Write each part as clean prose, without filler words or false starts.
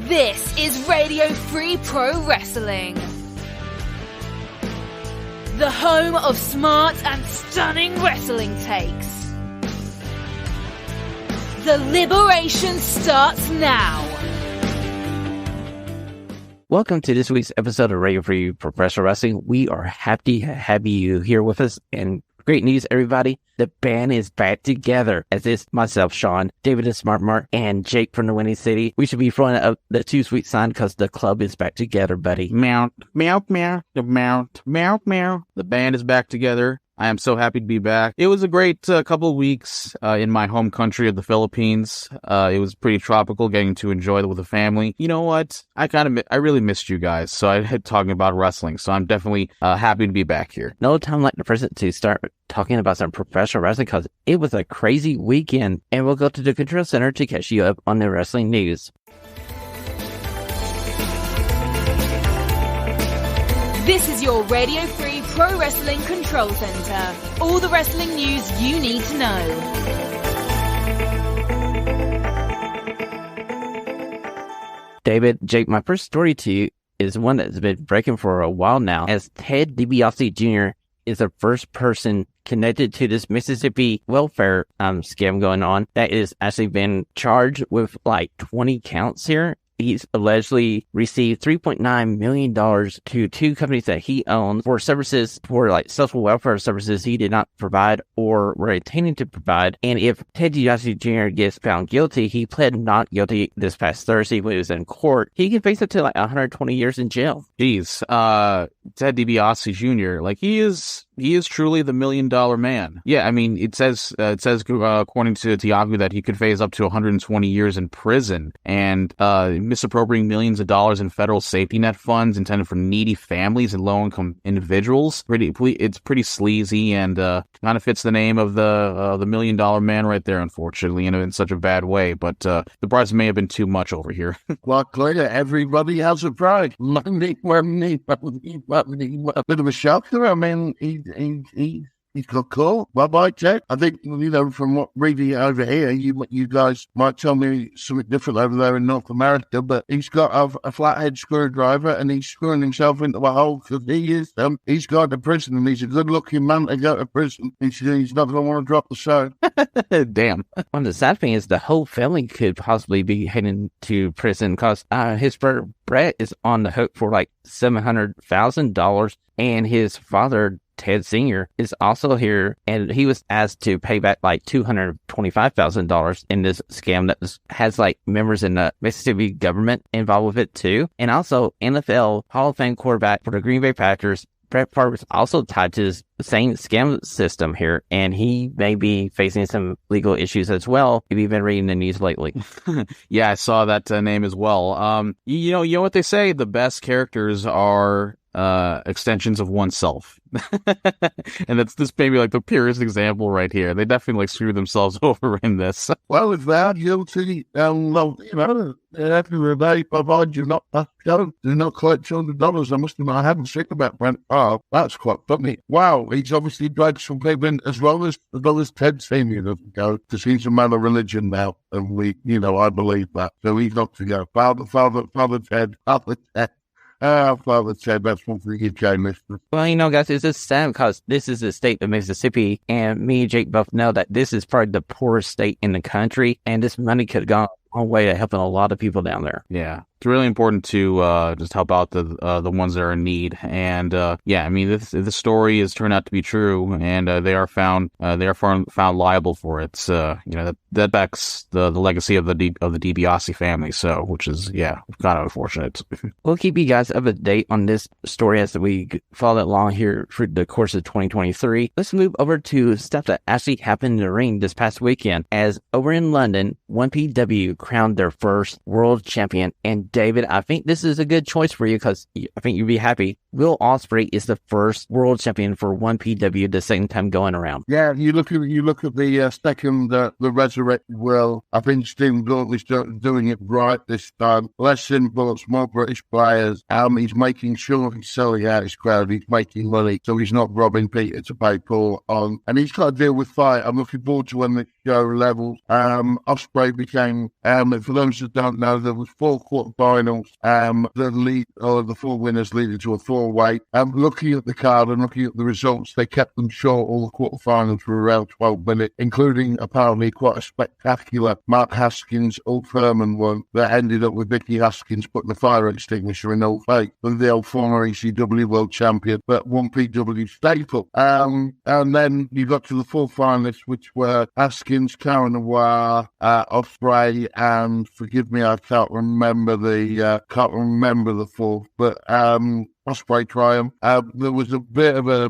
This is Radio Free Pro Wrestling, the home of smart and stunning wrestling takes. The liberation starts now. Welcome to this week's episode of Radio Free Professional Wrestling. We are happy to have you here with us. And great news, everybody. The band is back together. As is myself, Shawn, David the Smart Mark, and Jake from the Winning City. We should be throwing up the Too Sweet sign because the club is back together, buddy. Meow, meow, meow, meow, meow, meow. The band is back together. I am so happy to be back. It was a great couple of weeks in my home country of the Philippines. It was pretty tropical, getting to enjoy it with the family. You know what? I really missed you guys. So I had talking about wrestling. So I'm definitely happy to be back here. No time like the present to start talking about some professional wrestling because it was a crazy weekend. And we'll go to the Control Center to catch you up on the wrestling news. This is your Radio Free Pro Wrestling Control Center. All the wrestling news you need to know. David, Jake, my first story to you is one that's been breaking for a while now, as Ted DiBiase Jr. is the first person connected to this Mississippi welfare scam going on that is actually been charged with like 20 counts here. He's allegedly received $3.9 million to two companies that he owns for services, for like social welfare services he did not provide or were intending to provide. And if Ted DiBiase Jr. gets found guilty, he pled not guilty this past Thursday when he was in court. He can face up to like 120 years in jail. Jeez, Ted DiBiase Jr., like he is truly the $1 million man. Yeah, I mean, it says according to Yahoo that he could face up to 120 years in prison and misappropriating millions of dollars in federal safety net funds intended for needy families and low-income individuals. It's pretty sleazy and kind of fits the name of the $1 million man right there, unfortunately, in such a bad way. But the price may have been too much over here. Well, clearly, everybody has a price. Money. Bit of a shocker. I mean, he's got cool. Well, I check. I think, from what reading over here, you guys might tell me something different over there in North America, but he's got a flathead screwdriver and he's screwing himself into a hole because he's going to prison and he's a good-looking man to go to prison. He's not going to want to drop the show. Damn. One of the sad things is the whole family could possibly be heading to prison because his brother Brett is on the hook for like $700,000 and his father Ted Sr. is also here, and he was asked to pay back like $225,000 in this scam that has like members in the Mississippi government involved with it too. And also NFL Hall of Fame quarterback for the Green Bay Packers, Brett Favre, is also tied to this same scam system here, and he may be facing some legal issues as well if you've been reading the news lately. Yeah, I saw that name as well. You know what they say, the best characters are extensions of oneself. And this may be like the purest example right here. They definitely like screwed themselves over in this. Well, if they're guilty, everybody provide you not that do not collect $200. I must admit, I haven't seen about Brent. Oh, that's quite funny. Wow, he's obviously dragged some people in as well as Ted Senior doesn't go, because he's a man of religion now, and I believe that. So he's not to go. Father Ted. Father Ted, that's one for the UK listeners. Well, guys, it's just sad because this is the state of Mississippi, and me and Jake both know that this is probably the poorest state in the country, and this money could have gone a long way to helping a lot of people down there. Yeah. It's really important to just help out the ones that are in need, and I mean, this story has turned out to be true, and they are found liable for it. That backs the legacy of the DiBiase family, so which is kind of unfortunate. We'll keep you guys up to date on this story as we follow along here for the course of 2023. Let's move over to stuff that actually happened in the ring this past weekend, as over in London, 1PW crowned their first world champion. And David, I think this is a good choice for you because I think you'll be happy. Will Ospreay is the first world champion for 1PW the second time going around. Yeah, you look at the second, the Resurrected World. I think Stephen Gauntlet's doing it right this time. Less influence, more British players. He's making sure he's selling out his crowd. He's making money, so he's not robbing Peter to pay Paul on. And he's got to deal with fight. I'm looking forward to when the show levels. Ospreay became, for those that don't know, there was 4 quarter quarterfinals. The 4 winners leading to a 4-way. Looking at the card and looking at the results, they kept them short. All the quarterfinals were around 12 minutes, including apparently quite a spectacular Mark Haskins Ulf Herman one that ended up with Vicky Haskins putting a fire extinguisher in Old Fake, the old former ECW world champion, but 1PW staple. And then you got to the 4 finalists, which were Haskins, Cara Noir, Ospreay, and forgive me, I can't remember the 4th, but Ospreay triumph. There was a bit of a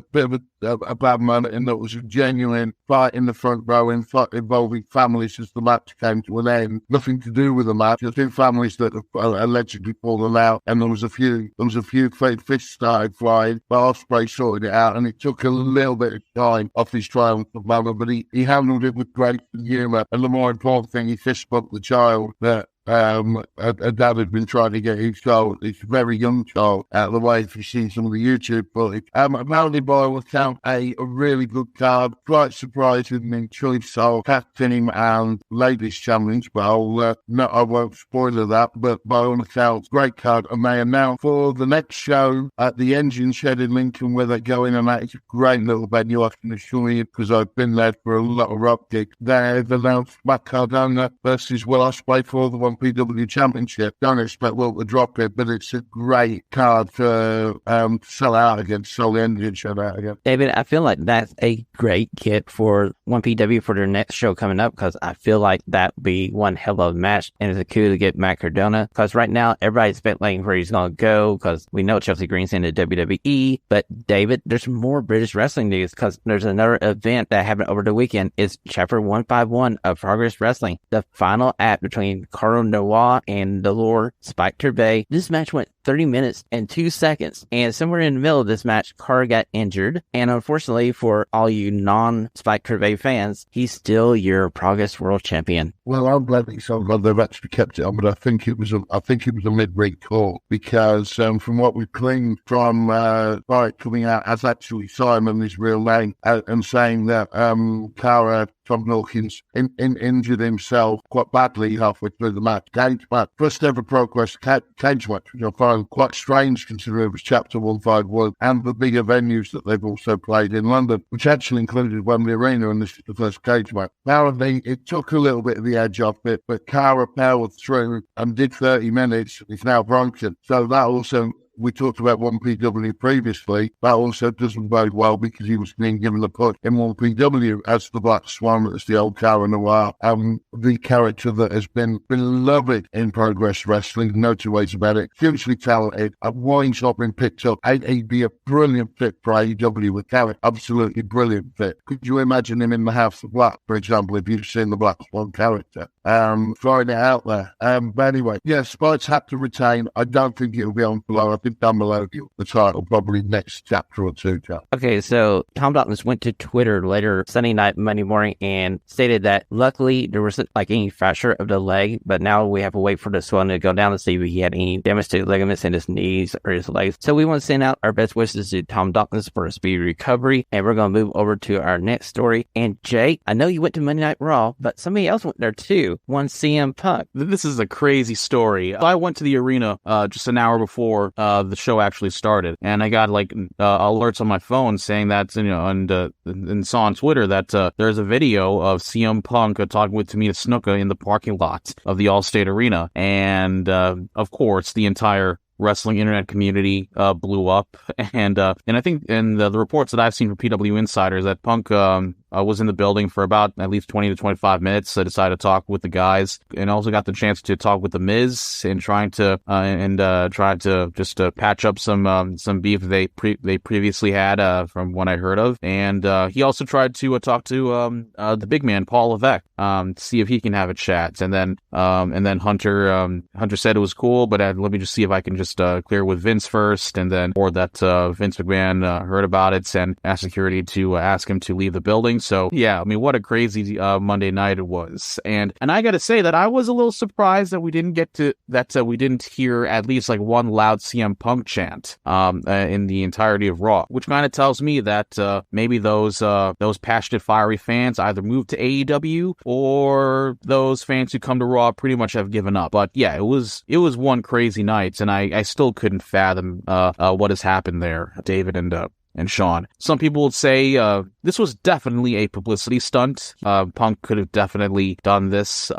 bad moment in that it was a genuine fight in the front row involving families as the match came to an end. Nothing to do with the match. There's 2 families that have allegedly fallen out, and there was a few fists started flying, but Ospreay sorted it out, and it took a little bit of time off his triumphant moment, but he handled it with grace and humour, and the more important thing, he fist bumped the child that a dad had been trying to get his child, his very young child, out of the way if you've seen some of the YouTube footage. Apparently, by all accounts, a really good card, quite surprising in choice of tag team and ladies champions, but I won't spoil that, but by all accounts, great card, and they are now for the next show at the Engine Shed in Lincoln, where they go in, and that is a great little venue, I can assure you, because I've been there for a lot of rock gigs. They've announced Matt Cardona versus Will Ospreay for the 1PW Championship. Don't expect Will to drop it, but it's a great card to sell out against, sell the Engine Shed out again. David, I feel like that's a great kit for 1PW for their next show coming up, because I feel like that would be one hell of a match, and it's a coup to get Matt Cardona, because right now everybody's speculating where he's going to go, because we know Chelsea Green's in the WWE, but David, there's more British wrestling news, because there's another event that happened over the weekend. It's Chapter 151 of Progress Wrestling, the final act between Cara Noir and the Lord Spike Turbay. This match went 30 minutes and 2 seconds, and somewhere in the middle of this match, Cara got injured, and unfortunately for all you non-Spike Turbay fans, he's still your Progress World Champion. Well, I'm glad they've actually kept it on, but I think it was a mid-ring call, because from what we've gleaned from Spike coming out as actually Simon, his real name, and saying that Cara, Tom Dawkins, injured himself quite badly halfway through the match. Cage match, first ever Progress cage match, which I find quite strange considering it was Chapter 151 and the bigger venues that they've also played in London, which actually included Wembley Arena, and this is the first cage match. Apparently, it took a little bit of the edge off it, but Cara powered through and did 30 minutes. It's now broken. So that also, we talked about 1PW previously. That also doesn't bode well, because he was being given the push in 1PW as the Black Swan, as the old Cara Noir, the character that has been beloved in Progress Wrestling, no two ways about it, hugely talented. Wine's not been picked up. He'd be a brilliant fit for AEW with Cara, absolutely brilliant fit. Could you imagine him in the House of Black, for example, if you've seen the Black Swan character? Throwing it out there. But anyway, yeah, Spike's had to retain. I don't think it'll be on below. I think down below the title, probably next chapter or two. Okay, so Tom Dawkins went to Twitter later Sunday night, Monday morning, and stated that luckily there wasn't like any fracture of the leg, but now we have to wait for the swelling to go down to see if he had any damage to ligaments in his knees or his legs. So we want to send out our best wishes to Tom Dawkins for a speedy recovery, and we're going to move over to our next story. And Jake, I know you went to Monday Night Raw, but somebody else went there too. One CM Punk. This is a crazy story. I went to the arena just an hour before the show actually started, and I got alerts on my phone saying that, and saw on Twitter that there's a video of CM Punk talking with Tamina Snuka in the parking lot of the Allstate Arena, and of course the entire wrestling internet community blew up, and I think in the reports that I've seen from PW Insiders that Punk was in the building for about at least 20 to 25 minutes. I decided to talk with the guys, and also got the chance to talk with the Miz and trying to just patch up some beef they previously had from what I heard of. And he also tried to talk to the big man Paul Levesque to see if he can have a chat. And then Hunter said it was cool, but let me just see if I can just clear with Vince first, and then or that Vince McMahon heard about it and asked security to ask him to leave the building. wrestling. So yeah, I mean, what a crazy Monday night it was. And I got to say that I was a little surprised that we didn't we didn't hear at least like one loud CM Punk chant in the entirety of Raw, which kind of tells me that maybe those passionate, fiery fans either moved to AEW or those fans who come to Raw pretty much have given up. But yeah, it was one crazy night, and I still couldn't fathom what has happened there, David and Shawn. Some people would say this was definitely a publicity stunt. Punk could have definitely done this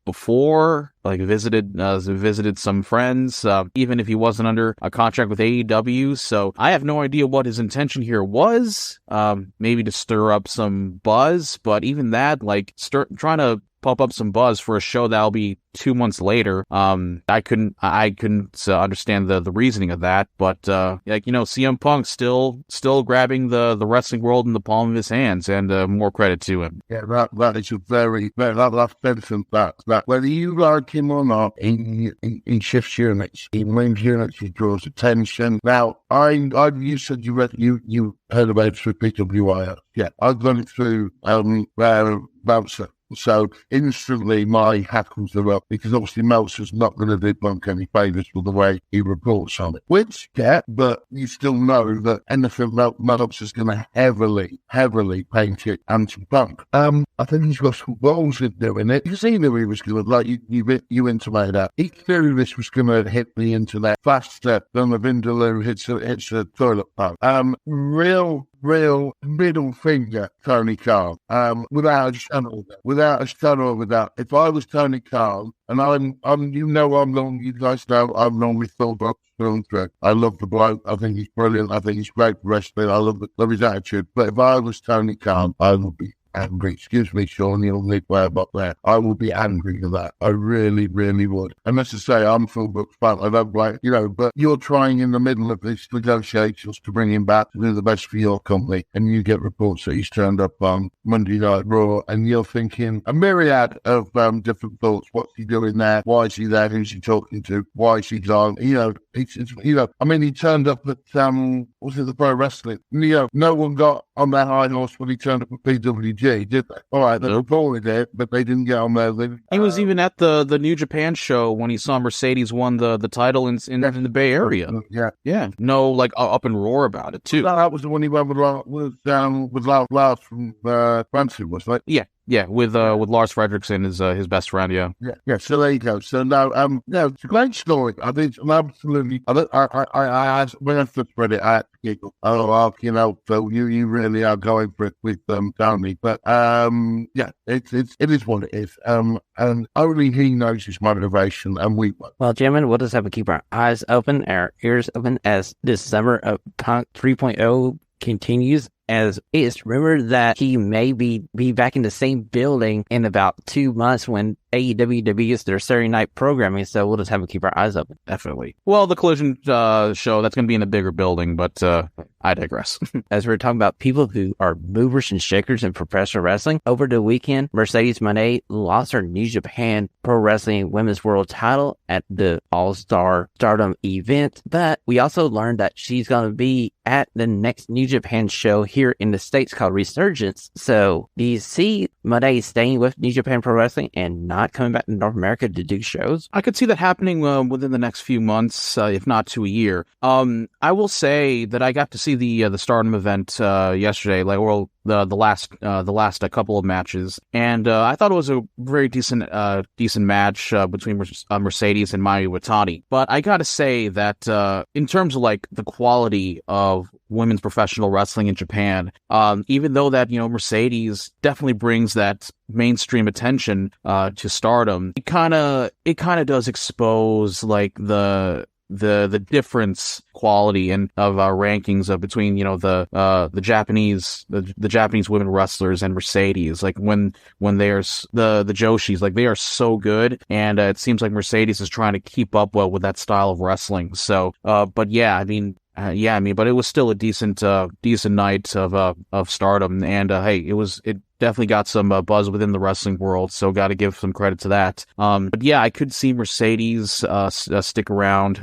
before, like visited some friends, even if he wasn't under a contract with AEW. So I have no idea what his intention here was. Maybe to stir up some buzz, but even that, like trying to pump up some buzz for a show that'll be 2 months later. I couldn't understand the reasoning of that, but CM Punk still grabbing the wrestling world in the palm of his hands, and more credit to him. Yeah, that is a very that's better that whether you like him or not, he shifts units, he wins units, he draws attention. Now, you said you heard about it through PWI. Yeah, I've done it through Bouncer. So instantly my hackles are up, because obviously Meltzer's not going to do Punk any favours with the way he reports on it. Which, yeah, but you still know that anything Meltzer's going to heavily paint it anti-Punk. I think he's got some balls in doing it, because he knew he was going to, like you intimated that. He knew this was going to hit the internet faster than the Vindaloo hits a toilet pipe. Real middle finger, Tony Khan. Without a shadow of a doubt. If I was Tony Khan, and you guys know I'm normally Phil Brooks through and through. I love the bloke. I think he's brilliant. I think he's great for wrestling. I love his attitude. But if I was Tony Khan, I would be angry. Excuse me, Shawn, you'll need way up there. I will be angry at that. I really, really would. And let's just say I'm Phil Brooks fan. I don't like, but you're trying in the middle of these negotiations to bring him back to do the best for your company, and you get reports that he's turned up on Monday Night Raw, and you're thinking a myriad of different thoughts. What's he doing there? Why is he there? Who's he talking to? Why is he gone? I mean, he turned up at the Pro Wrestling. No one got on their high horse when he turned up at PWG, did they? All right, they reported it, but they didn't get on there. He was even at the New Japan show when he saw Mercedes won the title in the Bay Area. Yeah. No, like up and roar about it too. That was the one he went with Lars from Fancy, wasn't it? Yeah, with Lars Frederiksen, his best friend. Yeah. So there you go. So now, it's a great story. I think it's absolutely. I when I first read it, I had to giggle. Phil, you really are going for it with Tony. But it is what it is. And only he knows his motivation, and we won't. Well, gentlemen, we'll just have to keep our eyes open, our ears open, as this summer of Punk 3.0 continues, as it's rumored that he may be back in the same building in about 2 months when AEW debuts their Saturday night programming, so we'll just have to keep our eyes open. Definitely. Well, the Collision show, that's going to be in a bigger building, but I digress. As we're talking about people who are movers and shakers in professional wrestling, over the weekend, Mercedes Moné lost her New Japan Pro Wrestling Women's World title at the All-Star Stardom event, but we also learned that she's going to be at the next New Japan show here in the States called Resurgence. So do you see Moné staying with New Japan Pro Wrestling and not coming back to North America to do shows? I could see that happening within the next few months, if not to a year. I will say that I got to see the Stardom event yesterday, the last couple of matches, and I thought it was a very decent match between Mercedes and Mayu Iwatani. But I gotta say that in terms of like the quality of women's professional wrestling in Japan, even though that Mercedes definitely brings that mainstream attention to Stardom, it kind of does expose like the difference quality and of our rankings of between the Japanese women wrestlers and Mercedes. Like when there's the Joshis, like they are so good, and it seems like Mercedes is trying to keep up well with that style of wrestling. So but it was still a decent night of Stardom, and hey, definitely got some buzz within the wrestling world, so got to give some credit to that. But yeah, I could see Mercedes stick around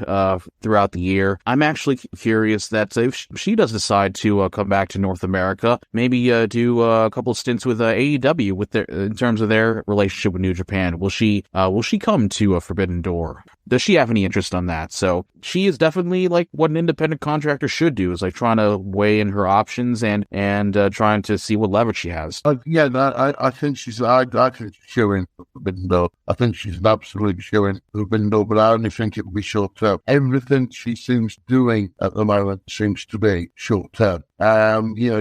throughout the year. I'm actually curious that if she does decide to come back to North America, maybe do a couple of stints with AEW in terms of their relationship with New Japan. Will she come to Forbidden Door? Does she have any interest on that? So she is definitely like what an independent contractor should do, is like trying to weigh in her options and trying to see what leverage she has. I think she's showing for Forbidden Door. I think she's an absolute showing for Forbidden Door, but I only think it will be short term. Everything she seems doing at the moment seems to be short term.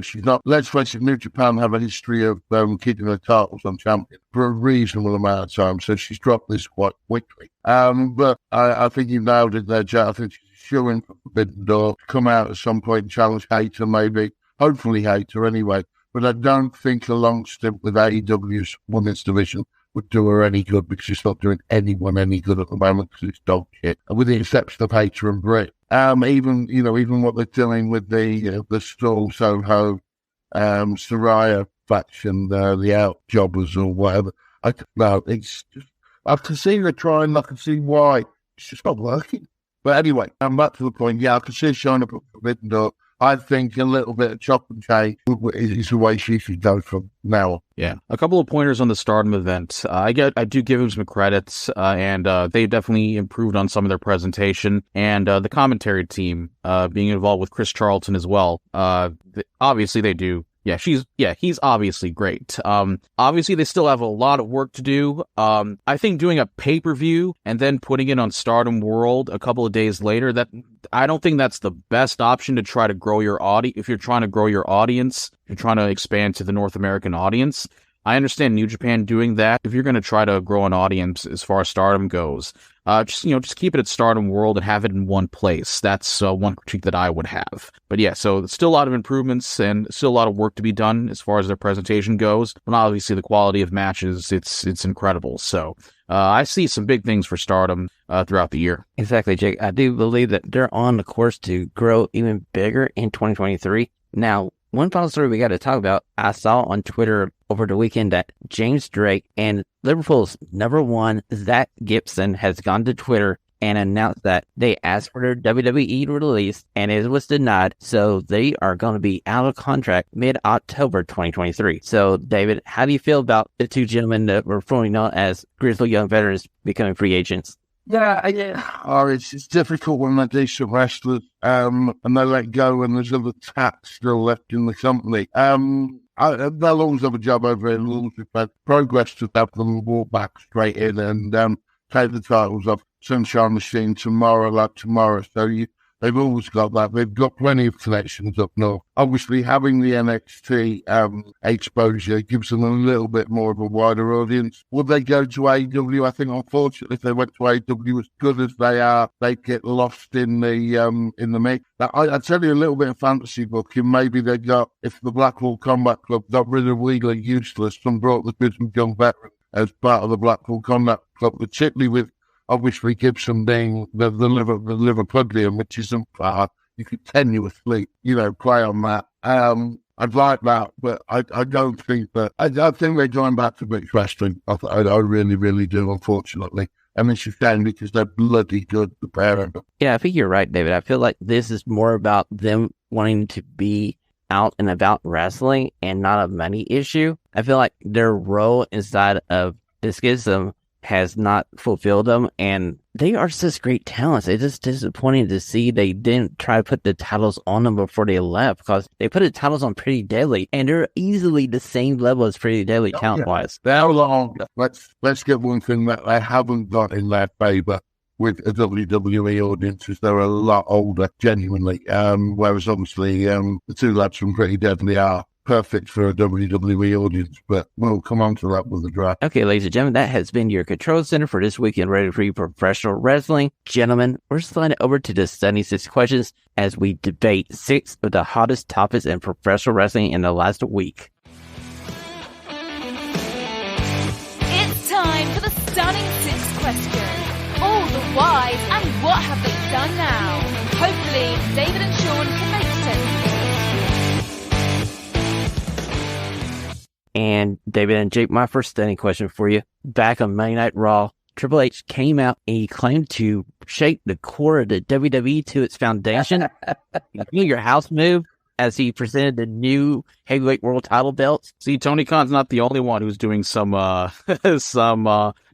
She's not, let's face it, New Japan have a history of keeping her titles on champion for a reasonable amount of time, so she's dropped this quite quickly. But I think you've nailed it there, Jack. I think she's showing for Forbidden Door to come out at some point and challenge Hayter, maybe. Hopefully Hayter anyway. But I don't think a long stint with AEW's women's division would do her any good, because she's not doing anyone any good at the moment because it's dog shit, with the exception of Hayter and Britt. Even what they're doing with the Stall Soho, Saraya faction, the out jobbers or whatever. It's just, I can see her trying. I can see why it's just not working. But anyway, I'm back to the point. Yeah, I can see her showing up at Forbidden Door. I think a little bit of chop and change is the way she should go from now on. Yeah, a couple of pointers on the Stardom event. I do give them some credits, and they definitely improved on some of their presentation, and the commentary team being involved with Chris Charlton as well. Obviously, they do. Yeah, he's obviously great. Obviously they still have a lot of work to do. I think doing a pay-per-view and then putting it on Stardom World a couple of days later, I don't think that's the best option to try to grow your audience. If you're trying to grow your audience, you're trying to expand to the North American audience. I understand New Japan doing that. If you're going to try to grow an audience as far as Stardom goes, just keep it at Stardom World and have it in one place. That's one critique that I would have. But yeah, so still a lot of improvements and still a lot of work to be done as far as their presentation goes. But obviously the quality of matches, it's incredible. So I see some big things for Stardom throughout the year. Exactly, Jake. I do believe that they're on the course to grow even bigger in 2023. Now, one final story we got to talk about. I saw on Twitter over the weekend that James Drake and Liverpool's number one, Zach Gibson, has gone to Twitter and announced that they asked for their WWE release and it was denied. So they are going to be out of contract mid-October 2023. So, David, how do you feel about the two gentlemen that were formerly known as Grizzly Young Veterans becoming free agents? It's difficult when they're decent wrestlers, and they let go and there's other tax still left in the company. They'll always have a job over here, as we've had progress to have them walk back straight in and take the titles off Sunshine Machine tomorrow. So they've always got that. They've got plenty of connections up north. Obviously, having the NXT exposure gives them a little bit more of a wider audience. Would they go to AEW? I think, unfortunately, if they went to AEW, as good as they are, they'd get lost in the mix. Now, I tell you a little bit of fantasy booking. Maybe they got, if the Blackpool Combat Club got rid of Wheeler Useless and brought the Grizzly Young Veteran as part of the Blackpool Combat Club, particularly with obviously Gibson being the Liverpudlian, which isn't far. You could tenuously, play on that. I'd like that, but I don't think that. I think they're going back to mixed wrestling. I really, really do, unfortunately. And it's a shame because they're bloody good, the pair of them. Yeah, I think you're right, David. I feel like this is more about them wanting to be out and about wrestling and not a money issue. I feel like their role inside of the Schism has not fulfilled them, and they are such great talents. It's just disappointing to see they didn't try to put the titles on them before they left, because they put the titles on Pretty Deadly, and they're easily the same level as Pretty Deadly talent-wise. How long? Let's get one thing that they haven't got in their favour with a WWE audience is they're a lot older, genuinely. Whereas obviously the two lads from Pretty Deadly are perfect for a WWE audience, but we'll come on to that with the draft. Okay, ladies and gentlemen, that has been your Control Center for this week in Ready for Professional Wrestling. Gentlemen, we're sliding over to the 76 questions as we debate 6 of the hottest topics in professional wrestling in the last week. It's time for the stunning 6 questions. All the whys and what have they done now? Hopefully, David and Shawn can make sense. And David and Jake, my first standing question for you. Back on Monday Night Raw, Triple H came out and he claimed to shake the core of the WWE to its foundation. Your house move as he presented the new heavyweight world title belts. See, Tony Khan's not the only one who's doing some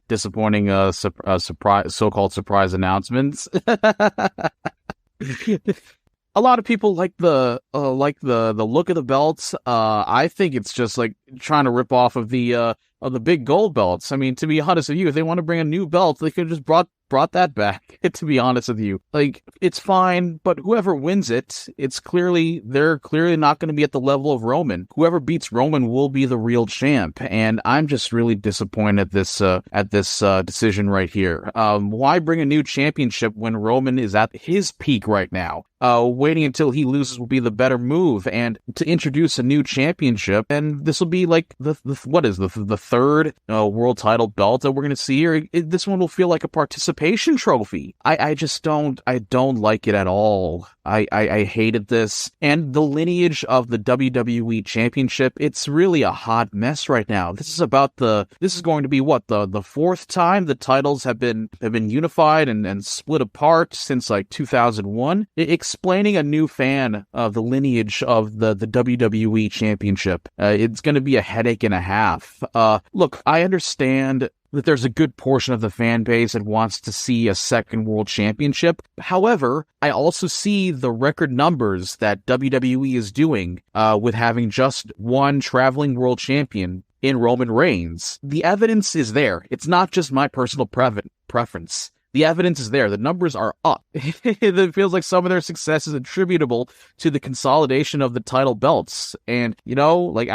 disappointing so-called surprise announcements. A lot of people like the look of the belts. I think it's just like trying to rip off of the big gold belts. I mean, to be honest with you, if they want to bring a new belt, they could have just brought that back. To be honest with you, like, it's fine, but whoever wins it, they're clearly not going to be at the level of Roman. Whoever beats Roman will be the real champ, and I'm just really disappointed at this decision right here. Why bring a new championship when Roman is at his peak right now? Waiting until he loses will be the better move, and to introduce a new championship, and this will be like the third world title belt that we're going to see here. This one will feel like a participation trophy. I don't like it at all. I hated this, and the lineage of the WWE Championship, it's really a hot mess right now. This is going to be what, the fourth time the titles have been unified and split apart since like 2001. Explaining a new fan of the lineage of the WWE Championship, it's going to be a headache and a half. Look, I understand that there's a good portion of the fan base that wants to see a second world championship. However, I also see the record numbers that WWE is doing with having just one traveling world champion in Roman Reigns. The evidence is there. It's not just my personal preference. The evidence is there. The numbers are up. It feels like some of their success is attributable to the consolidation of the title belts. And, I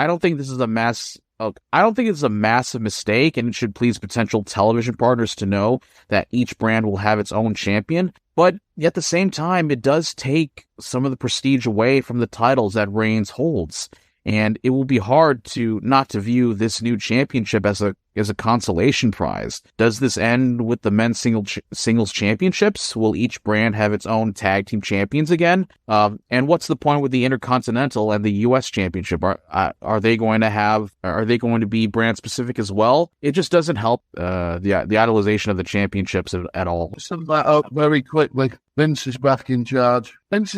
don't think this is a massive mistake, and it should please potential television partners to know that each brand will have its own champion. But at the same time, it does take some of the prestige away from the titles that Reigns holds. And it will be hard not to view this new championship as a consolation prize. Does this end with the men's singles championships? Will each brand have its own tag team champions again? And what's the point with the Intercontinental and the U.S. Championship? Are they going to be brand specific as well? It just doesn't help the idolization of the championships at all. Sum that up very quickly. Vince is back in charge. It's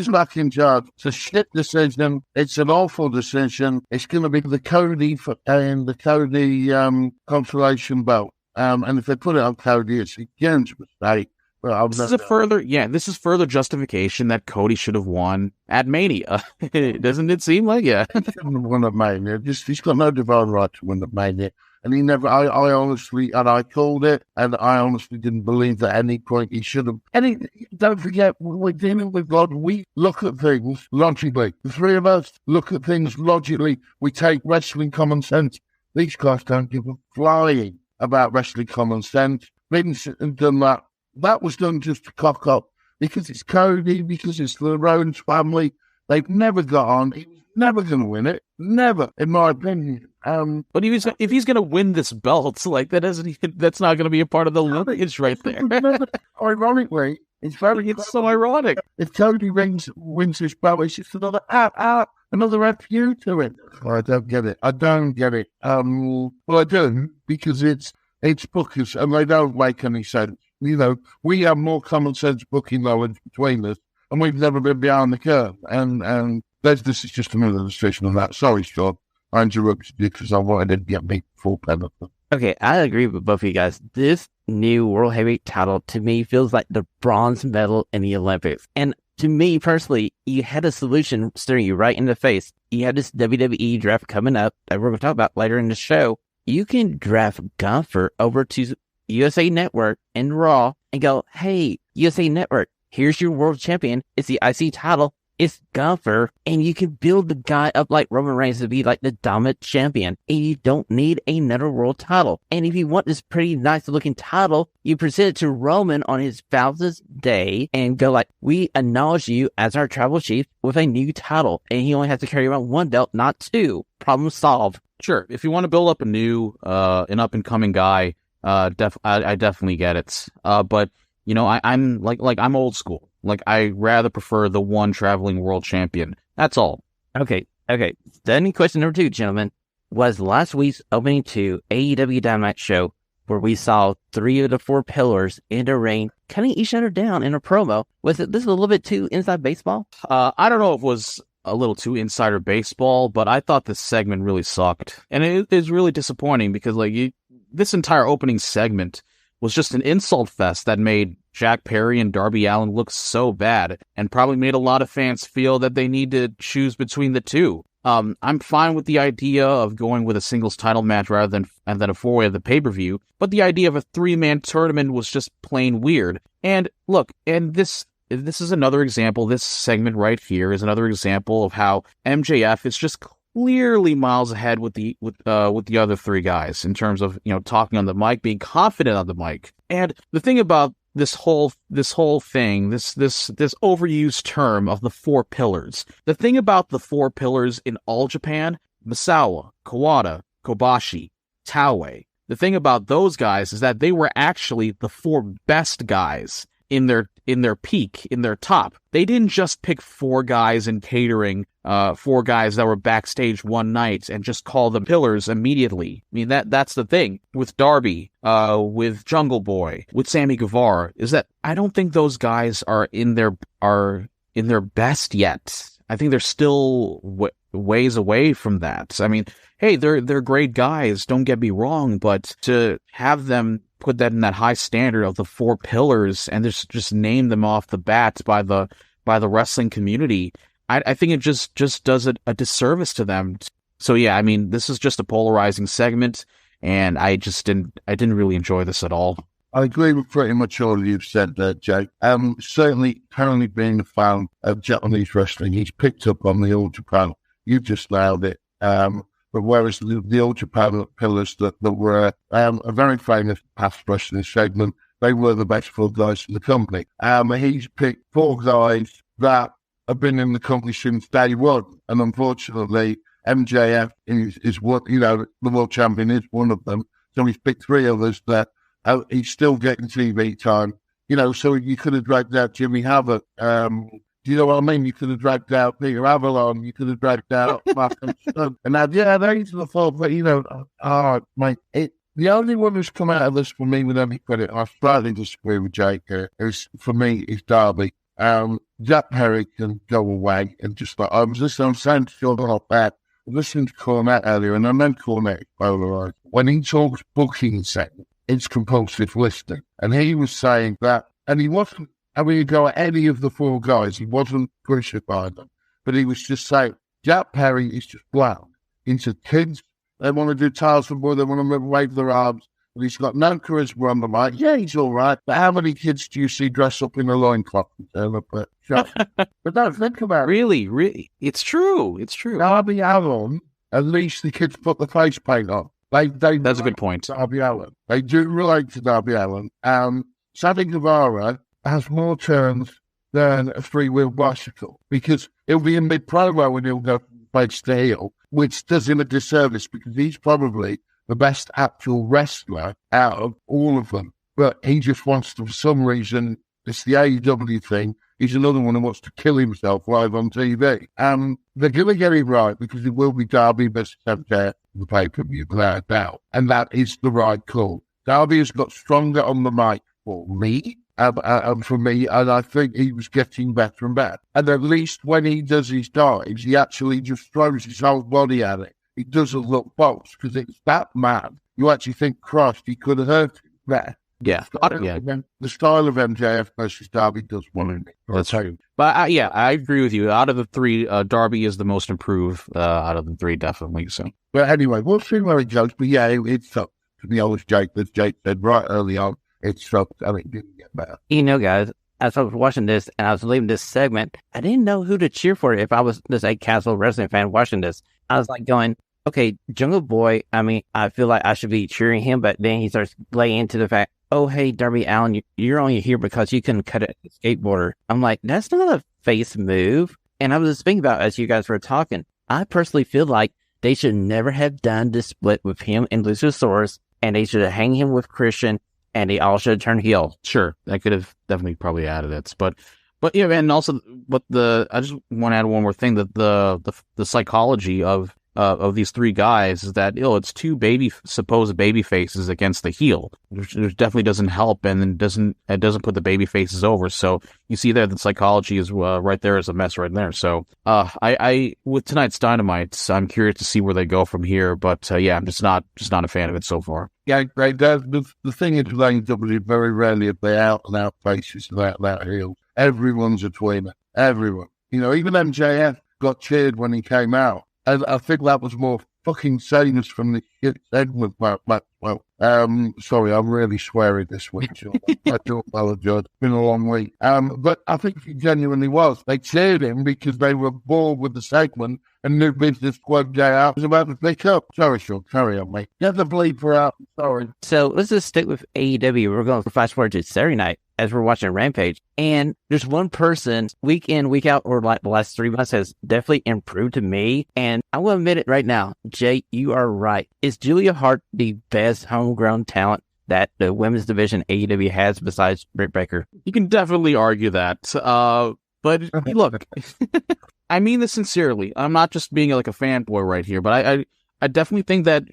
a shit decision. It's an awful decision. It's going to be the Cody consolation belt. And if they put it on Cody, it's a huge mistake. This is further justification that Cody should have won at Mania. Doesn't it seem like it? He shouldn't have won at Mania. He's got no divine right to win at Mania. And he never, I honestly, and I called it, and I honestly didn't believe at any point he should have. And don't forget, we're dealing with God. We look at things logically. The three of us look at things logically. We take wrestling common sense. These guys don't give a flying about wrestling common sense. Vince had done that. That was done just to cock up. Because it's Cody, because it's the Rollins family. They've never got on. He was never going to win it. Never, in my opinion. But if he's going to win this belt, like that's not going to be a part of the lineage right there. Ironically, it's so ironic. If Cody wins this belt, it's just another FU to it. I don't get it. Well, I do, because it's bookers, and they don't make any sense. We have more common sense booking knowledge between us, and we've never been behind the curve. And this is just another decision on that. Sorry, Sean. I interrupted you because I wanted to get me full penalty. Okay, I agree with both of you guys. This new World Heavyweight title, to me, feels like the bronze medal in the Olympics. And to me, personally, you had a solution staring you right in the face. You have this WWE draft coming up that we're going to talk about later in the show. You can draft Gunther over to USA Network and Raw and go, hey, USA Network, here's your world champion. It's the IC title. It's Gunther, and you can build the guy up like Roman Reigns to be like the dominant champion, and you don't need another world title. And if you want this pretty nice looking title, you present it to Roman on his Father's Day and go like, we acknowledge you as our tribal chief with a new title, and he only has to carry around one belt, not two. Problem solved. Sure, if you want to build up a new, an up and coming guy, I definitely get it. But I'm I'm old school. Like, I rather prefer the one traveling world champion. That's all. Okay. Standing question number 2, gentlemen. was last week's opening to AEW Dynamite show, where we saw 3 of the 4 pillars in the ring cutting each other down in a promo. Was this a little bit too inside baseball? I don't know if it was a little too insider baseball, but I thought this segment really sucked. And it is really disappointing because this entire opening segment was just an insult fest that made Jack Perry and Darby Allin look so bad and probably made a lot of fans feel that they need to choose between the two. I'm fine with the idea of going with a singles title match rather than a 4-way of the pay-per-view, but the idea of a 3-man tournament was just plain weird. And look, this is another example. This segment right here is another example of how MJF is just clearly miles ahead with the other 3 guys in terms of, talking on the mic, being confident on the mic. And the thing about this whole thing, this overused term of the 4 pillars. The thing about the 4 pillars in All Japan, Misawa, Kawada, Kobashi, Taue. The thing about those guys is that they were actually the 4 best guys in their peak, in their top. They didn't just pick 4 guys in catering, 4 guys that were backstage one night and just call them pillars immediately. I mean, that's the thing with Darby, with Jungle Boy, with Sammy Guevara, is that I don't think those guys are in their best yet. I think they're still ways away from that. I mean, hey, they're great guys, don't get me wrong, but to have them put that in that high standard of the 4 pillars and just name them off the bat by the wrestling community, I think it just does a disservice to them. So yeah, I mean, this is just a polarizing segment, and I didn't really enjoy this at all. I agree with pretty much all you've said there, Jake. Certainly, currently being a fan of Japanese wrestling, he's picked up on the All Japan. You just nailed it. But whereas the All Japan pillars that were a very famous past wrestling segment, they were the best 4 guys in the company. He's picked 4 guys that have been in the company since day one. And unfortunately, MJF is one, the world champion is one of them. So he's picked 3 others that he's still getting TV time. So you could have dragged out Jimmy Havoc. Do you know what I mean? You could have dragged out Peter Avalon. You could have dragged out Malcolm Stone. And now, those are the 4. But, mate, the only one who's come out of this for me with any credit, I slightly disagree with Jake here, is Darby. Jack Perry can go away and just I was listening, I'm saying to Sean off that. I listened to Cornette earlier, and I know Cornette is polarized. When he talks booking segment, it's compulsive listening. And he was saying that, and he wasn't, you go at any of the 4 guys, he wasn't crucifying them, but he was just saying, Jack Perry is just bland. He's a kids, they want to do tiles and boy, they want to wave their arms, but he's got no charisma on the mic. Yeah, he's all right, but how many kids do you see dress up in a loincloth? But don't think about it. Really, it's true. Darby Allin, at least the kids put the face paint on. That's a good point. Darby Allin. They do relate to Darby Allin. Sammy Guevara has more turns than a 3-wheel bicycle because he'll be in mid-promo and he'll go from face to heel, which does him a disservice because he's probably the best actual wrestler out of all of them. But he just wants to, for some reason, it's the AEW thing, he's another one who wants to kill himself live on TV. They're going to get it right because it will be Darby versus MJF, the pay-per-view, without a doubt. And that is the right call. Darby has got stronger on the mic for me. And I think he was getting better and better. And at least when he does his dives, he actually just throws his whole body at it. He doesn't look false because it's that man. You actually think, Christ, he could have hurt him there. Yeah. The style of MJF versus Darby does one in it. That's true. But I agree with you. Out of the 3, Darby is the most improved out of the 3, definitely. So, but anyway, we'll see where it goes. But yeah, it sucked. To be honest, Jake, as Jake said right early on, it sucked and it didn't get better. Guys, as I was watching this and I was leaving this segment, I didn't know who to cheer for if I was just a casual wrestling fan watching this. I was like going, okay, Jungle Boy, I feel like I should be cheering him, but then he starts laying into the fact, oh, hey, Darby Allin, you're only here because you can cut a skateboarder. I'm like, that's not a face move. And I was just thinking about, as you guys were talking, I personally feel like they should never have done this split with him and Luchasaurus, and they should have hanged him with Christian, and they all should have turned heel. Sure, I could have definitely probably added it, but yeah, and also, I just want to add one more thing, that the psychology of these three guys is that it's two supposed baby faces against the heel, which definitely doesn't help, and then doesn't put the baby faces over. So you see there that psychology is right there is a mess right there. So I with tonight's Dynamite, I'm curious to see where they go from here. But yeah, I'm just not a fan of it so far. Yeah, great. The thing is with AEW, very rarely if they out and out faces and out heels. Everyone's a tweener. Everyone. Even MJF got cheered when he came out. I think that was more fucking sadness from the shit segment. Well, sorry, I'm really swearing this week, Sean. I do apologize. It's been a long week. But I think it genuinely was. They cheered him because they were bored with the segment and New Business Club JR was about to pick up. Sorry, Sean, carry on, mate. Get the bleeper out. Sorry. So let's just stick with AEW. We're going to fast forward to Saturday night as we're watching Rampage. And there's one person week in, week out, or like the last 3 months has definitely improved to me. And I will admit it right now, Jay, you are right. Is Julia Hart the best homegrown talent that the women's division AEW has besides Britt Baker? You can definitely argue that. But look, I mean this sincerely. I'm not just being like a fanboy right here, but I definitely think that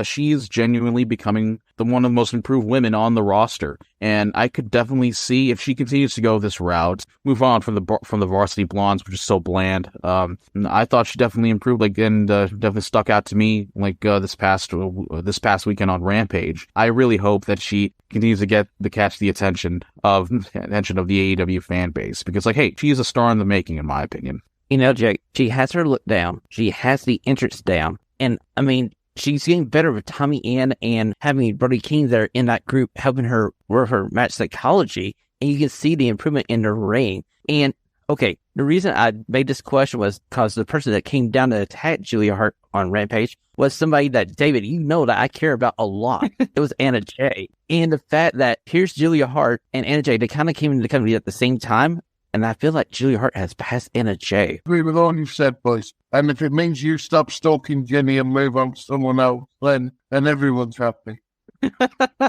she is genuinely becoming one of the most improved women on the roster, and I could definitely see if she continues to go this route, move on from the Varsity Blondes, which is so bland. I thought she definitely improved, and definitely stuck out to me, this past weekend on Rampage. I really hope that she continues to catch the attention of the AEW fan base, because hey, she is a star in the making, in my opinion. Jake, she has her look down, she has the entrance down. And, I mean, she's getting better with Tommy Ann and having Brody King there in that group, helping her with her match psychology. And you can see the improvement in the ring. And, okay, the reason I made this question was because the person that came down to attack Julia Hart on Rampage was somebody that, David, that I care about a lot. It was Anna Jay. And the fact that here's Julia Hart and Anna Jay, they kind of came into the company at the same time. And I feel like Julia Hart has passed Anna Jay. Agree with all you said, boys. And if it means you stop stalking Jenny and move on to someone else, then everyone's happy.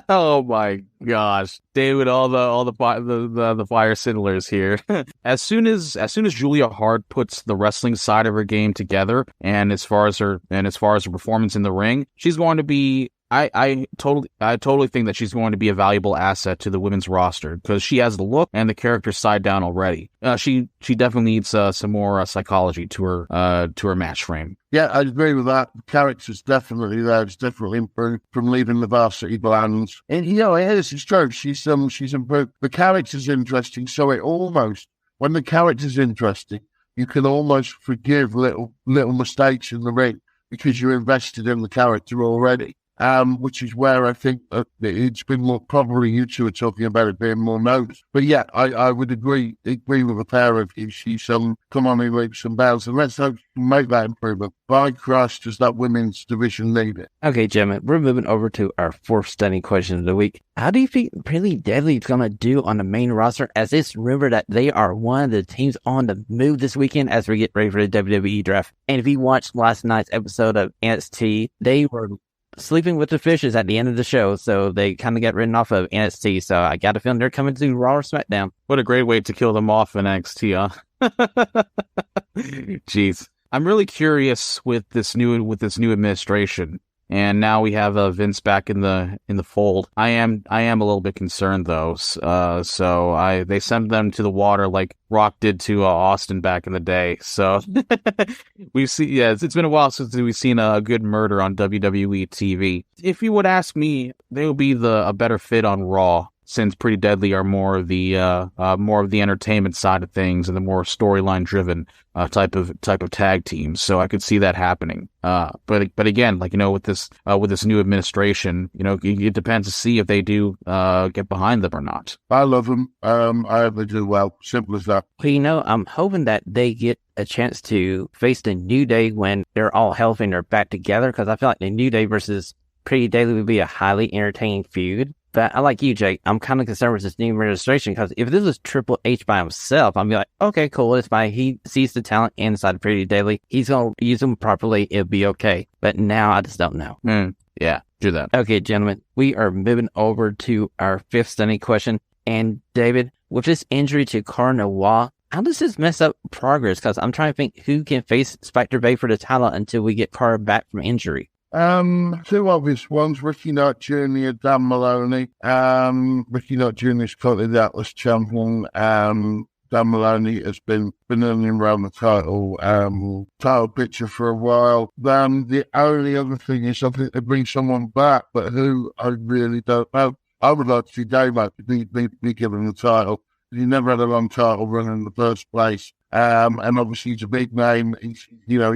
Oh my gosh, David! All the fire signalers here. As soon as Julia Hart puts the wrestling side of her game together, and as far as her performance in the ring, she's going to be. I totally think that she's going to be a valuable asset to the women's roster because she has the look and the character side down already. She definitely needs some more psychology to her match frame. Yeah, I agree with that. The character's definitely there. It's definitely improved from leaving the Varsity Blondes. And it's true. She's improved. The character's interesting, so when the character's interesting, you can almost forgive little mistakes in the ring because you're invested in the character already. Which is where I think it's been more, probably you two are talking about it being more noticed. But yeah, I would agree with a pair of you. She's come on in leaps and bounds, and let's hope she can make that improvement. By Christ, does that women's division need it? Okay, gentlemen, we're moving over to our fourth stunning question of the week. How do you think Pretty Deadly is going to do on the main roster, as it's rumored that they are one of the teams on the move this weekend as we get ready for the WWE Draft? And if you watched last night's episode of NXT, they were sleeping with the fishes at the end of the show, so they kind of got written off of NXT. So I got a feeling they're coming to Raw or SmackDown. What a great way to kill them off in NXT, huh? Jeez, I'm really curious with this new administration, and now we have Vince back in the fold. I am a little bit concerned though. They sent them to the water like Rock did to Austin back in the day. So it's been a while since we've seen a good murder on WWE TV. If you would ask me, they would be a better fit on Raw, since Pretty Deadly are more of the entertainment side of things and the more storyline driven type of tag teams. So I could see that happening. But again, with this new administration, it depends to see if they do get behind them or not. I love them. I hope they do well. Simple as that. Well, I'm hoping that they get a chance to face the New Day when they're all healthy and they're back together, because I feel like the New Day versus Pretty Deadly would be a highly entertaining feud. But I like you, Jake. I'm kind of concerned with this new administration, because if this was Triple H by himself, I'd be like, okay, cool. It's fine. He sees the talent inside of Pretty Deadly. He's going to use them properly. It'll be okay. But now I just don't know. Yeah, do that. Okay, gentlemen, we are moving over to our fifth stunning question. And David, with this injury to Cara Noir, how does this mess up progress? Because I'm trying to think who can face Spectre Bay for the title until we get Cara back from injury. Two obvious ones, Ricky Knight Jr., Dan Maloney. Ricky Knight Jr. is currently the Atlas champion. Dan Maloney has been earning around the title picture for a while. Then the only other thing is I think they bring someone back, but who I really don't know. I would like to see Damo be given the title. He never had a long title run in the first place. And obviously he's a big name. He's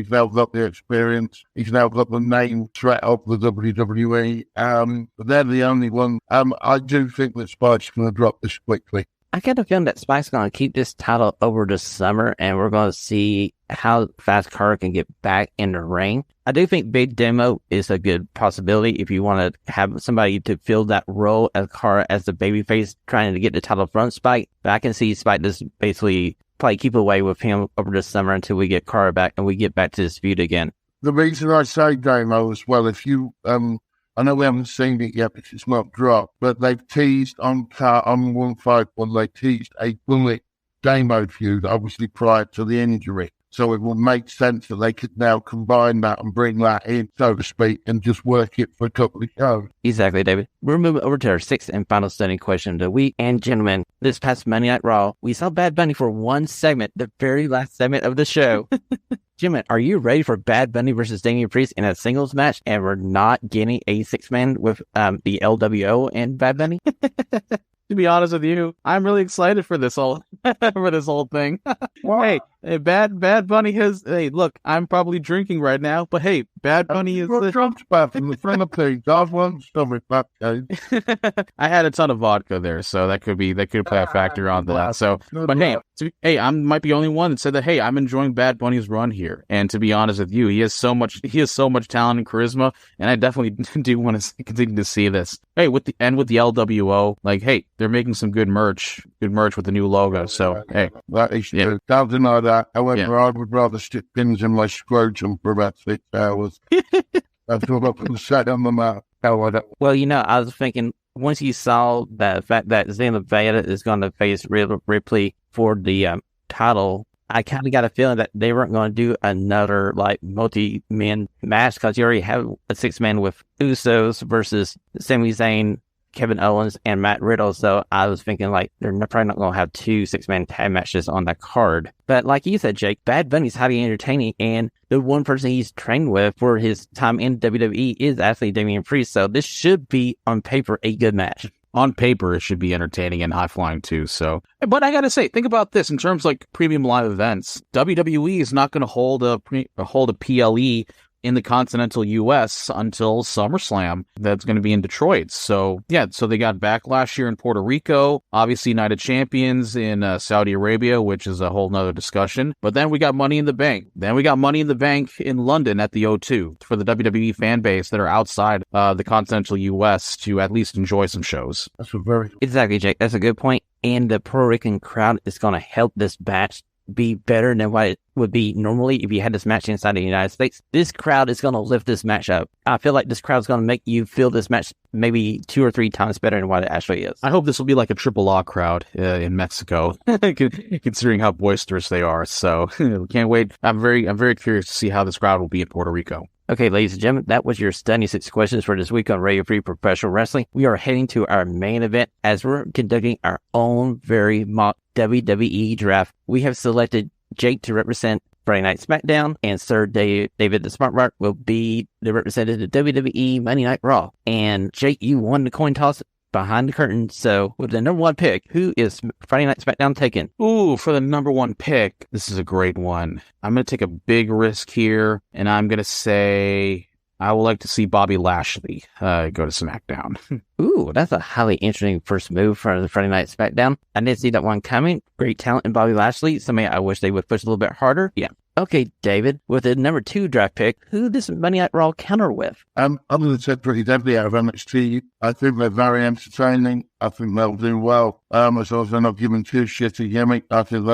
now got the experience. He's now got the name threat of the WWE. But they're the only one. I do think that Spike's going to drop this quickly. I get a feeling that Spike's going to keep this title over the summer, and we're going to see how fast Cara can get back in the ring. I do think Big Demo is a good possibility if you want to have somebody to fill that role as Cara as the babyface trying to get the title from Spike. But I can see Spike just basically probably keep away with him over the summer until we get Cara back and we get back to this feud again. The reason I say Damo as well, if you... I know we haven't seen it yet because it's not dropped, but they've teased on 151, they teased a Bullet Damo feud, obviously prior to the injury. So it will make sense that they could now combine that and bring that in, so to speak, and just work it for a couple of shows. Exactly, David. We're moving over to our sixth and final stunning question of the week. And gentlemen, this past Monday Night Raw, we saw Bad Bunny for one segment, the very last segment of the show. Gentlemen, are you ready for Bad Bunny versus Damian Priest in a singles match, and we're not getting a six-man with the LWO and Bad Bunny? To be honest with you, I'm really excited for this whole thing. Hey, Bad Bunny has. Hey, look, I'm probably drinking right now, but hey, Bad Bunny is. Trump's back from the Philippines. God wants stomach back. I had a ton of vodka there, so that could play a factor on that. So, but hey, I might be the only one that said that. Hey, I'm enjoying Bad Bunny's run here, and to be honest with you, he has so much talent and charisma, and I definitely do want to continue to see this. Hey, with the LWO, like, hey, they're making some good merch with the new logo. So, hey, that is true. Don't deny that. However, I would rather stick pins in my scrotum for about 6 hours. That's what I put set on the map. Well, I was thinking once you saw the fact that Zelina Vega is going to face Ripley for the title, I kind of got a feeling that they weren't going to do another multi-man match because you already have a 6-man with Usos versus Sami Zayn, Kevin Owens, and Matt Riddle. So I was thinking they're probably not going to have 2 6-man tag matches on that card. But like you said, Jake, Bad Bunny's highly entertaining, and the one person he's trained with for his time in WWE is actually Damian Priest. So this should be on paper a good match. On paper, it should be entertaining and high-flying, too. So, but I gotta say, think about this in terms of premium live events. WWE is not going to hold a PLE in the continental U.S. until SummerSlam. That's going to be in Detroit. So, so they got Backlash here in Puerto Rico, obviously United Champions in Saudi Arabia, which is a whole nother discussion. But then we got Money in the Bank. Then we got Money in the Bank in London at the O2 for the WWE fan base that are outside the continental U.S. to at least enjoy some shows. That's Exactly, Jake. That's a good point. And the Puerto Rican crowd is going to help this match be better than what it would be normally if you had this match inside the United States. This crowd is going to lift this match up. I feel like this crowd is going to make you feel this match maybe 2 or 3 times better than what it actually is. I hope this will be like a Triple A crowd in Mexico, considering how boisterous they are. So can't wait. I'm very curious to see how this crowd will be in Puerto Rico. Okay, ladies and gentlemen, that was your Stunning 6 questions for this week on Radio Free Professional Wrestling. We are heading to our main event as we're conducting our own very mock WWE draft. We have selected Jake to represent Friday Night Smackdown, and Sir David the Smart Rock will be the representative of WWE Monday Night Raw. And Jake, you won the coin toss behind the curtain. So with the number 1 pick, who is Friday Night Smackdown taking? Ooh, for the number 1 pick, this is a great one. I'm going to take a big risk here, and I'm going to say I would like to see Bobby Lashley go to SmackDown. Ooh, that's a highly interesting first move for the Friday Night Smackdown. I didn't see that one coming. Great talent in Bobby Lashley. Somebody I wish they would push a little bit harder. Yeah. Okay, David, with the number 2 draft pick, who does Monday Night Raw counter with? I'm going to take Pretty Deadly out of NXT. I think they're very entertaining. I think they'll do well. As long as they're not giving 2 shits a gimmick, I think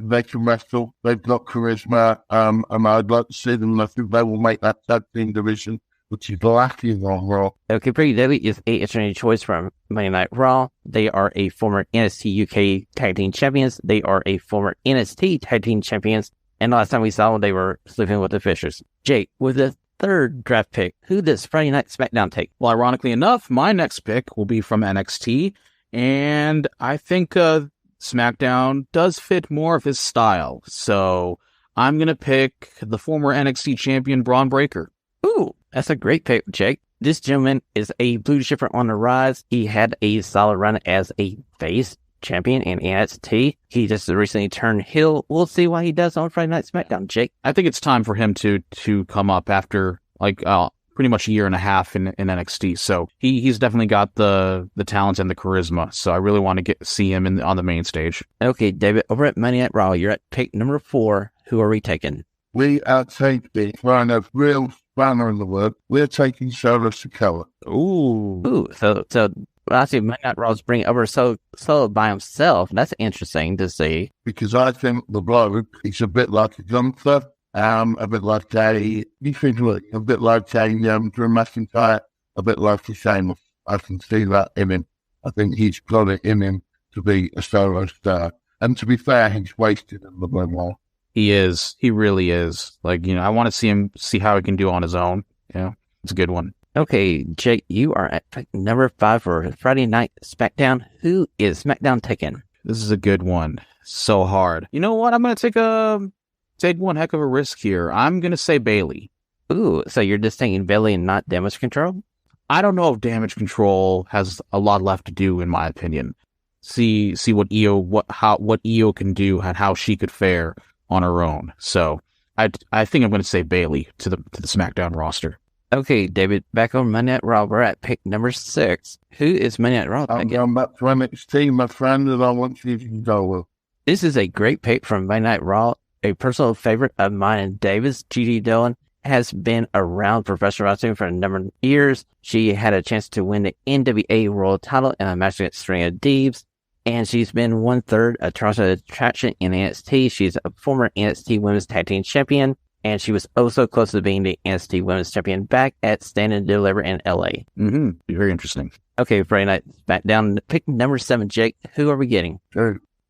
they can wrestle. They've got charisma, and I'd like to see them. I think they will make that tag team division which is lacking on Raw. Okay, Pretty Deadly is a interesting choice from Monday Night Raw. They are a former NXT UK Tag Team Champions. They are a former NXT Tag Team Champions. And last time we saw them, they were sleeping with the Fishers. Jake, with the third draft pick, who does Friday Night Smackdown take? Well, ironically enough, my next pick will be from NXT. And I think SmackDown does fit more of his style. So I'm going to pick the former NXT champion, Braun Breaker. Ooh, that's a great pick, Jake. This gentleman is a blue chipper on the rise. He had a solid run as a face champion in NXT. He just recently turned heel. We'll see what he does on Friday Night Smackdown, Jake. I think it's time for him to come up after pretty much a year and a half in NXT. So he's definitely got the talent and the charisma. So I really want to see him on the main stage. Okay, David, over at Monday Night Raw, you're at pick number 4. Who are we taking? We are taking, find a real spanner in the work, we're taking Solo Sikoa. Ooh, so I see Monday Night Raw's bringing over Solo by himself. That's interesting to see. Because I think the bloke, he's a bit like a Gunther. A bit like Drew McIntyre, a bit like a Sheamus. I can see that in him. I think he's got it in him to be a solo star. And to be fair, he's wasted in the bloodline. He is. He really is. I want to see how he can do on his own. Yeah, it's a good one. Okay, Jake, you are at pick number 5 for Friday Night Smackdown. Who is SmackDown taking? This is a good one. So hard. You know what? I'm going to take one heck of a risk here. I'm going to say Bayley. Ooh, so you're just taking Bayley and not Damage Control? I don't know if Damage Control has a lot left to do, in my opinion. See what Io can do and how she could fare on her own. So I think I'm going to say Bayley to the SmackDown roster. Okay, David, back on Monday Night Raw, we're at pick number 6. Who is Monday Night Raw? I'm going back to NXT, my friend, and I want you to go with. This is a great pick from Monday Night Raw. A personal favorite of mine and David's, G.D. Dillon, has been around professional wrestling for a number of years. She had a chance to win the NWA World title in a match against Serena Deebs, and she's been 1/3 a Toronto attraction in NXT. She's a former NXT Women's Tag Team Champion, and she was also close to being the NXT Women's Champion back at Stand and Deliver in LA. Mm-hmm. Very interesting. Okay, Friday Night Smackdown, pick number 7, Jake. Who are we getting?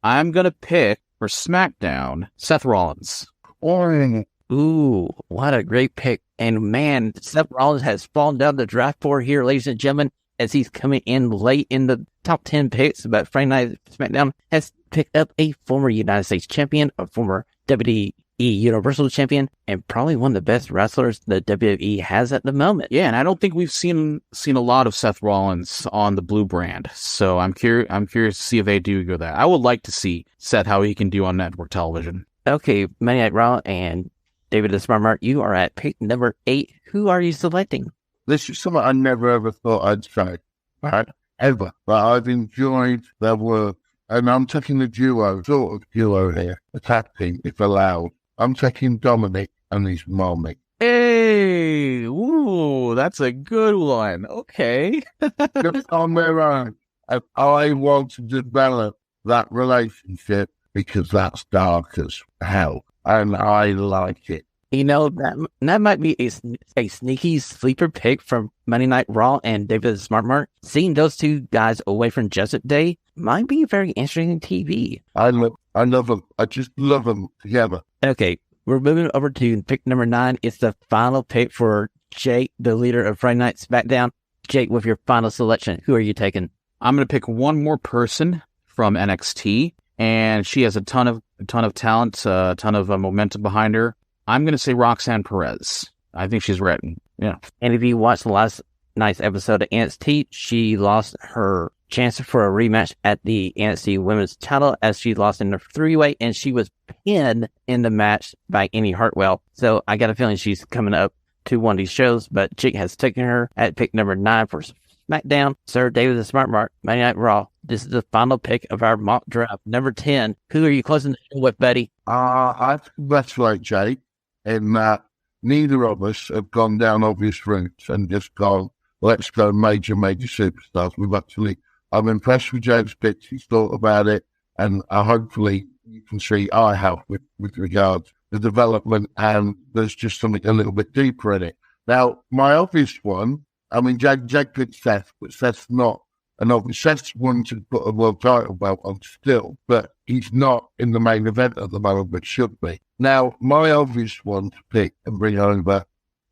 I'm going to pick, for SmackDown, Seth Rollins. Ooh, what a great pick. And man, Seth Rollins has fallen down the draft board here, ladies and gentlemen, as he's coming in late in the top 10 picks. But Friday Night Smackdown has picked up a former United States champion, a former WWE Universal champion, and probably one of the best wrestlers the WWE has at the moment. Yeah, and I don't think we've seen a lot of Seth Rollins on the blue brand. So I'm curious to see if they do go that. I would like to see Seth, how he can do on network television. Okay, Monday Night Raw and David the Smart Mark, you are at pick number 8. Who are you selecting? This is something I never ever thought I'd say, right? Ever. But I've enjoyed their work. And I'm taking the sort of duo here, a tag team, if allowed. I'm taking Dominic and his mommy. Hey, ooh, that's a good one. Okay. Just on their own. And I want to develop that relationship because that's dark as hell. And I like it. You know, that might be a sneaky sleeper pick from Monday Night Raw and David the Smart Mark. Seeing those two guys away from Judgment Day might be very interesting TV. I love them. I just love them together. Okay, we're moving over to pick number 9. It's the final pick for Jake, the leader of Friday Night Smackdown. Jake, with your final selection, who are you taking? I'm going to pick one more person from NXT, and she has a ton of talent, a ton of momentum behind her. I'm going to say Roxanne Perez. I think she's ready. Yeah. And if you watched the last night's episode of NXT, she lost her chance for a rematch at the NXT Women's title as she lost in the 3-way, and she was pinned in the match by Amy Hartwell. So I got a feeling she's coming up to one of these shows, but Jake has taken her at pick number 9 for SmackDown. Sir David the Smart Mark, Monday Night Raw. This is the final pick of our mock draft. Number 10. Who are you closing the show with, buddy? I think that's right, Jake, in that neither of us have gone down obvious routes and just gone, let's go major superstars. I'm impressed with Jake's pitch. He's thought about it, and hopefully you can see I have with regards to the development, and there's just something a little bit deeper in it. Now, my obvious one, I mean, Jake picked Seth, but Seth's not an obvious. Seth's one to put a world title belt on still, but he's not in the main event at the moment, but should be. Now, my obvious one to pick and bring over,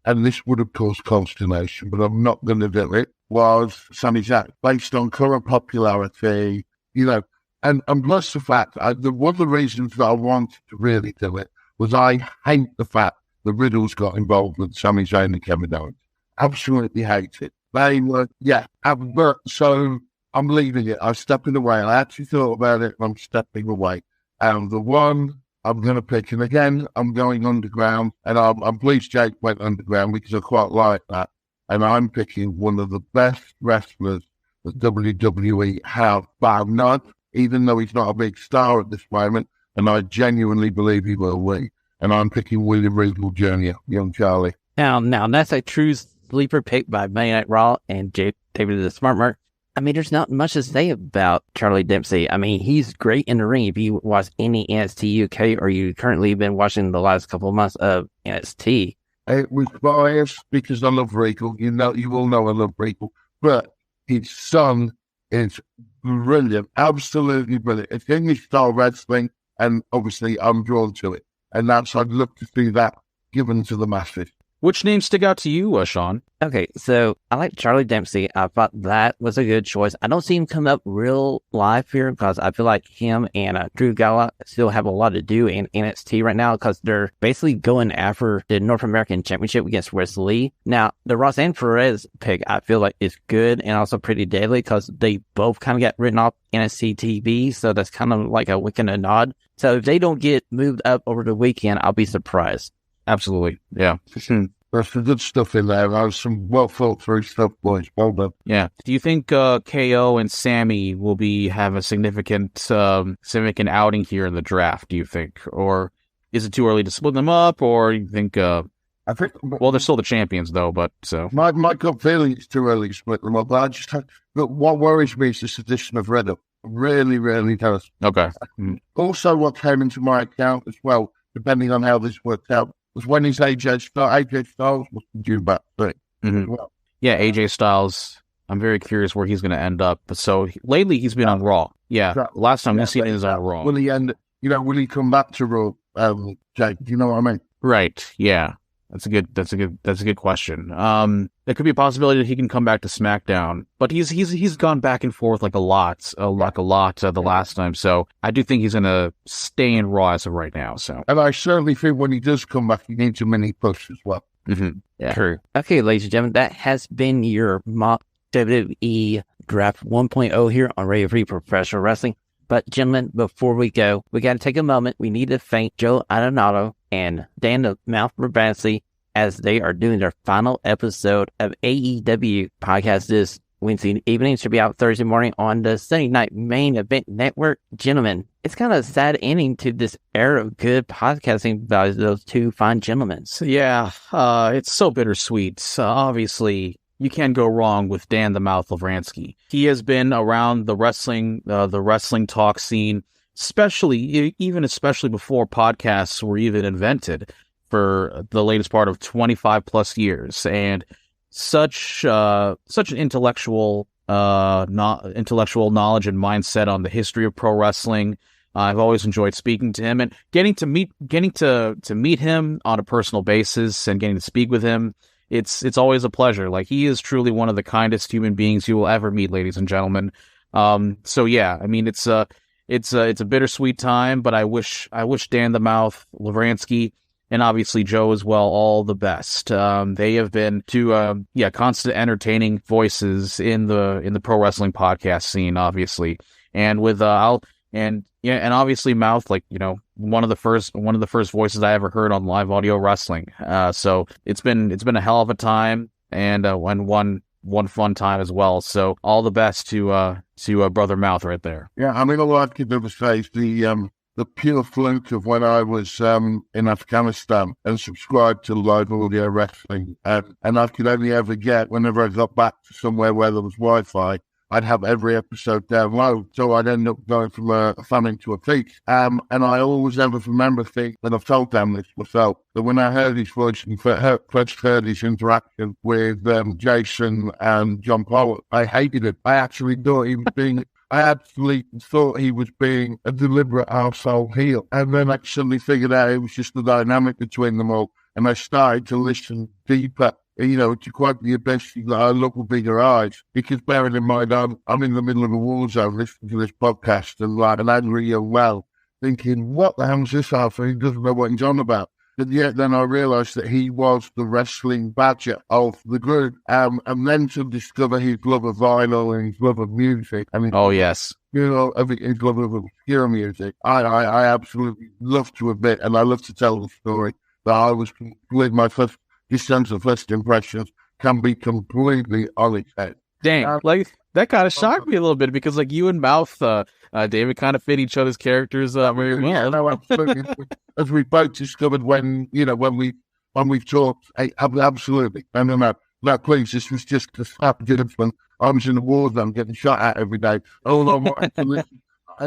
and this would have caused consternation, but I'm not going to do it, was Sami Zayn, based on current popularity, and plus the fact, one of the reasons that I wanted to really do it was I hate the fact the Riddles got involved with Sami Zayn and Kevin Owens. Absolutely hate it. They were, so I'm leaving it. I'm stepping away. I actually thought about it, and I'm stepping away. And the one I'm going to pick, and again, I'm going underground, and I'm pleased Jake went underground because I quite like that. And I'm picking one of the best wrestlers that WWE have, bar none, even though he's not a big star at this moment, and I genuinely believe he will be. And I'm picking William Regal Jr., young Charlie. Now that's a true sleeper pick by Monday Night Raw and David the Smart Mark. I mean, there's not much to say about Charlie Dempsey. I mean, he's great in the ring. If you watch any NXT UK or you currently been watching the last couple of months of NXT. It was biased because I love Regal. You all know I love Regal. But his son is brilliant, absolutely brilliant. It's English style wrestling, and obviously I'm drawn to it. And I'd love to see that given to the masses. Which names stick out to you, Shawn? Okay, so I like Charlie Dempsey. I thought that was a good choice. I don't see him come up real live here because I feel like him and Drew Gulak still have a lot to do in NXT right now because they're basically going after the North American Championship against Wes Lee. Now, the Roxanne Perez pick I feel like is good and also pretty deadly because they both kind of got written off NXT TV, so that's kind of like a wink and a nod. So if they don't get moved up over the weekend, I'll be surprised. Absolutely. Yeah. There's some good stuff in there. There's some well thought through stuff, boys. Well done. Yeah. Do you think KO and Sammy will have a significant outing here in the draft, do you think? Or is it too early to split them up? Or you think I think they're still the champions though, but so my gut feeling is too early to split them up. But but what worries me is this addition of Red Up. Really, really does. Okay. Also, what came into my account as well, depending on how this worked out, was when his AJ Styles was due back. Well. Yeah, AJ Styles. I'm very curious where he's going to end up. So lately he's been on Raw. Yeah, last time we've seen him is on Raw. Will he end? Will he come back to Raw? Jake, do you know what I mean? Right. Yeah. That's a good question. There could be a possibility that he can come back to SmackDown, but he's gone back and forth like a lot the last time. So I do think he's gonna stay in Raw as of right now. So, and I certainly think when he does come back, he needs a mini push as well. Mm-hmm. Yeah. True. Okay, ladies and gentlemen, that has been your mock WWE Draft 1.0 here on Radio Free Professional Wrestling. But gentlemen, before we go, we got to take a moment. We need to thank Joe Adonato and Dan the Mouth Rabansi as they are doing their final episode of AEW podcast this Wednesday evening. It should be out Thursday morning on the Sunday Night Main Event Network. Gentlemen, it's kind of a sad ending to this era of good podcasting by those two fine gentlemen. So, yeah, it's so bittersweet. Obviously, you can't go wrong with Dan the Mouth Lavransky. He has been around the wrestling talk scene, especially before podcasts were even invented, for the latest part of 25 plus years, and such an intellectual knowledge and mindset on the history of pro wrestling. I've always enjoyed speaking to him and getting to meet him on a personal basis and getting to speak with him. It's always a pleasure. Like, he is truly one of the kindest human beings you will ever meet, ladies and gentlemen. So yeah, I mean, it's a bittersweet time, but I wish Dan the Mouth Lavransky and obviously Joe as well all the best. They have been two constant entertaining voices in the pro wrestling podcast scene, obviously, and with and obviously Mouth, like, one of the first voices I ever heard on live audio wrestling. So it's been a hell of a time and one fun time as well. So all the best to Brother Mouth right there. Yeah, I mean, all I could ever say is the pure fluke of when I was in Afghanistan and subscribed to live audio wrestling, and I could only ever get, whenever I got back to somewhere where there was Wi-Fi, I'd have every episode download. So I'd end up going from a famine to a feast. And I always ever remember things, and I've told them this myself, that when I heard his voice and first heard his interaction with Jason and John Pollock, I hated it. I actually thought he was being... I absolutely thought he was being a deliberate arsehole heel. And then I suddenly figured out it was just the dynamic between them all. And I started to listen deeper, to quote the best thing that I look with bigger eyes. Because bearing in mind, I'm in the middle of a war zone listening to this podcast and angry young well, thinking, what the hell is this Arthur? He doesn't know what he's on about. And yet then I realised that he was the wrestling badger of the group. And then to discover his love of vinyl and his love of music. Oh, yes. His love of obscure music. I absolutely love to admit, and I love to tell the story, that I was with my sense of first impressions can be completely on its head. Dang, that kind of shocked me a little bit because you and Mouth, David, kind of fit each other's characters very well. No, absolutely. As we both discovered when we've talked, absolutely. No, please, this was just a snap judgment. I was in the war zone getting shot at every day. All I wanted to listen,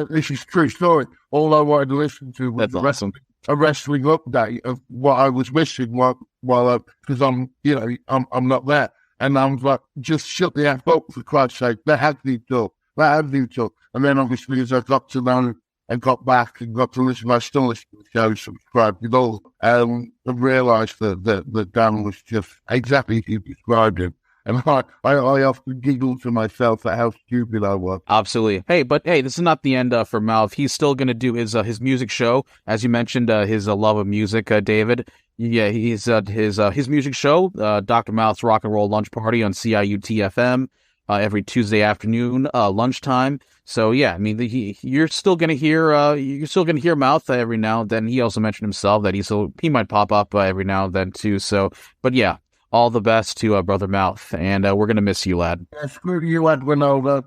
this is a true story. All I wanted to listen to was a wrestling update of what I was missing while because I'm not there. And I was like, just shut the F up, for Christ's sake. That has to be talk. And then obviously as I got to know and got back and got to listen, I still listen to the show, subscribed it all, and realised that Dan was just exactly as you described him. And I often giggle to myself at how stupid I was. Absolutely. Hey, this is not the end for Mouth. He's still going to do his music show. As you mentioned, his love of music, David. Yeah, he's his music show, Dr. Mouth's Rock and Roll Lunch Party on CIUT-FM every Tuesday afternoon, lunchtime. So yeah, you're still going to hear Mouth every now and then. He also mentioned himself that he might pop up every now and then too. So, but yeah. All the best to Brother Mouth, and we're going to miss you, lad. Yeah, screw you, Winona.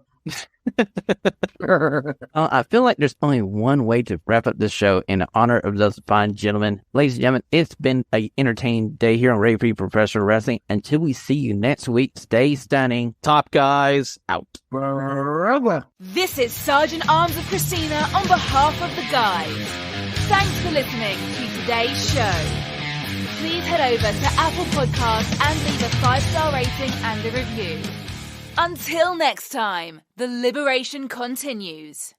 I feel like there's only one way to wrap up this show in honor of those fine gentlemen. Ladies and gentlemen, it's been an entertaining day here on Radio Free Professional Wrestling. Until we see you next week, stay stunning. Top guys, out. This is Sergeant Arms of Christina on behalf of the guys. Thanks for listening to today's show. Please head over to Apple Podcasts and leave a 5-star rating and a review. Until next time, the liberation continues.